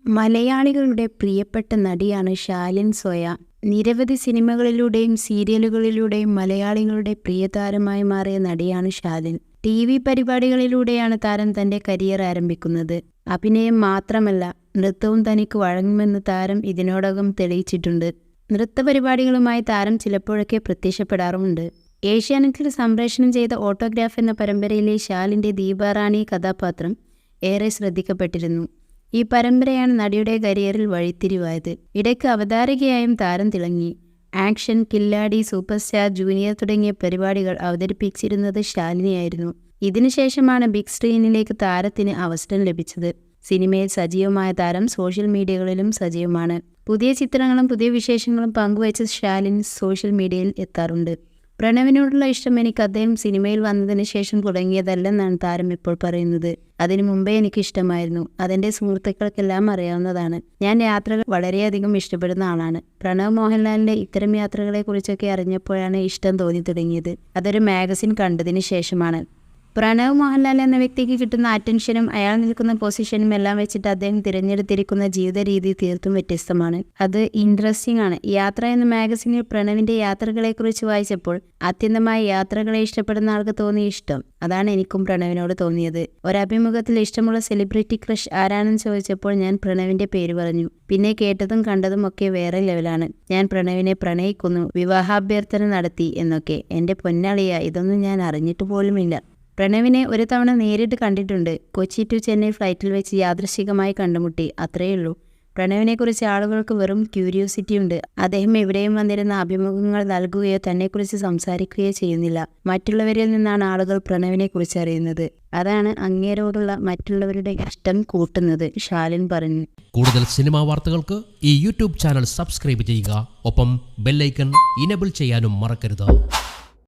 മലയാളികളുടെ പ്രിയപ്പെട്ട നടിയാണ് ശാലിൻ സോയ. നിരവധി സിനിമകളിലൂടെയും സീരിയലുകളിലൂടെയും മലയാളികളുടെ പ്രിയതാരമായി മാറിയ നടിയാണ് ശാലിൻ. TV പരിപാടികളിലൂടെയാണ് താരം തന്റെ കരിയർ ആരംഭിക്കുന്നത്. അഭിനയം മാത്രമല്ല, നൃത്തവും തനിക്ക് വഴങ്ങുമെന്ന് താരം ഇതിനോടകം തെളിയിച്ചിട്ടുണ്ട്. നൃത്ത പരിപാടികളുമായി താരം ചിലപ്പോഴൊക്കെ പ്രത്യക്ഷപ്പെടാറുമുണ്ട്. ഏഷ്യാനെറ്റിൽ സംപ്രേഷണം ചെയ്ത ഓട്ടോഗ്രാഫ് എന്ന പരമ്പരയിലെ ശാലിൻ്റെ ദീപാറാണി കഥാപാത്രം ഏറെ ശ്രദ്ധിക്കപ്പെട്ടിരുന്നു. ഈ പരമ്പരയാണ് നടിയുടെ കരിയറിൽ വഴിത്തിരിവായത്. ഇടയ്ക്ക് അവതാരകയായും താരം തിളങ്ങി. ആക്ഷൻ, കില്ലാടി, സൂപ്പർ സ്റ്റാർ, ജൂനിയർ തുടങ്ങിയ പരിപാടികൾ അവതരിപ്പിച്ചിരുന്നത് ശാലിനിയായിരുന്നു. ഇതിനുശേഷമാണ് ബിഗ് സ്ക്രീനിലേക്ക് താരത്തിന് അവസരം ലഭിച്ചത്. സിനിമയിൽ സജീവമായ താരം സോഷ്യൽ മീഡിയകളിലും സജീവമാണ്. പുതിയ ചിത്രങ്ങളും പുതിയ വിശേഷങ്ങളും പങ്കുവച്ച് ശാലിൻ സോഷ്യൽ മീഡിയയിൽ എത്താറുണ്ട്. പ്രണവിനോടുള്ള ഇഷ്ടം എനിക്ക് അദ്ദേഹം സിനിമയിൽ വന്നതിന് ശേഷം തുടങ്ങിയതല്ലെന്നാണ് താരം ഇപ്പോൾ പറയുന്നത്. അതിനു മുമ്പേ എനിക്ക് ഇഷ്ടമായിരുന്നു. അതെൻ്റെ സുഹൃത്തുക്കൾക്കെല്ലാം അറിയാവുന്നതാണ്. ഞാൻ യാത്രകൾ വളരെയധികം ഇഷ്ടപ്പെടുന്ന ആളാണ്. പ്രണവ് മോഹൻലാലിൻ്റെ ഇത്തരം യാത്രകളെക്കുറിച്ചൊക്കെ അറിഞ്ഞപ്പോഴാണ് ഇഷ്ടം തോന്നി തുടങ്ങിയത്. അതൊരു മാഗസിൻ കണ്ടതിന് ശേഷമാണ്. പ്രണവ് മോഹൻലാൽ എന്ന വ്യക്തിക്ക് കിട്ടുന്ന അറ്റൻഷനും അയാൾ നിൽക്കുന്ന പൊസിഷനും എല്ലാം വെച്ചിട്ട് അദ്ദേഹം തിരഞ്ഞെടുത്തിരിക്കുന്ന ജീവിത രീതി തീർത്തും വ്യത്യസ്തമാണ്. അത് ഇൻട്രസ്റ്റിംഗ് ആണ്. യാത്ര എന്ന മാഗസിനിൽ പ്രണവിൻ്റെ യാത്രകളെക്കുറിച്ച് വായിച്ചപ്പോൾ അത്യന്തമായ യാത്രകളെ ഇഷ്ടപ്പെടുന്ന ആൾക്ക് തോന്നിയ ഇഷ്ടം, അതാണ് എനിക്കും പ്രണവിനോട് തോന്നിയത്. ഒരഭിമുഖത്തിൽ ഇഷ്ടമുള്ള സെലിബ്രിറ്റി ക്രഷ് ആരാണെന്ന് ചോദിച്ചപ്പോൾ ഞാൻ പ്രണവിൻ്റെ പേര് പറഞ്ഞു. പിന്നെ കേട്ടതും കണ്ടതും ഒക്കെ വേറെ ലെവലാണ്. ഞാൻ പ്രണവിനെ പ്രണയിക്കുന്നു, വിവാഹാഭ്യർത്ഥന നടത്തി എന്നൊക്കെ. എൻ്റെ പൊന്നളിയ, ഇതൊന്നും ഞാൻ അറിഞ്ഞിട്ട് പോലുമില്ല. പ്രണവിനെ ഒരു തവണ നേരിട്ട് കണ്ടിട്ടുണ്ട്. കൊച്ചി ടു ചെന്നൈ ഫ്ലൈറ്റിൽ വെച്ച് യാദൃശ്ചികമായി കണ്ടുമുട്ടി, അത്രയുള്ളൂ. പ്രണവിനെക്കുറിച്ച് ആളുകൾക്ക് വെറും ക്യൂരിയോസിറ്റി ഉണ്ട്. അദ്ദേഹം എവിടെയും വന്നിരുന്ന അഭിമുഖങ്ങൾ നൽകുകയോ തന്നെക്കുറിച്ച് സംസാരിക്കുകയോ ചെയ്യുന്നില്ല. മറ്റുള്ളവരിൽ നിന്നാണ് ആളുകൾ പ്രണവിനെക്കുറിച്ച് അറിയുന്നത്. അതാണ് അങ്ങേരോടുള്ള മറ്റുള്ളവരുടെ ഇഷ്ടം കൂട്ടുന്നത്, ശാലിൻ പറഞ്ഞു. കൂടുതൽ സിനിമാ വാർത്തകൾക്ക് ഈ യൂട്യൂബ് ചാനൽ സബ്സ്ക്രൈബ് ചെയ്യുക. ഒപ്പം ബെല്ലൈക്കൺ ഇനേബിൾ ചെയ്യാനും മറക്കരുത്.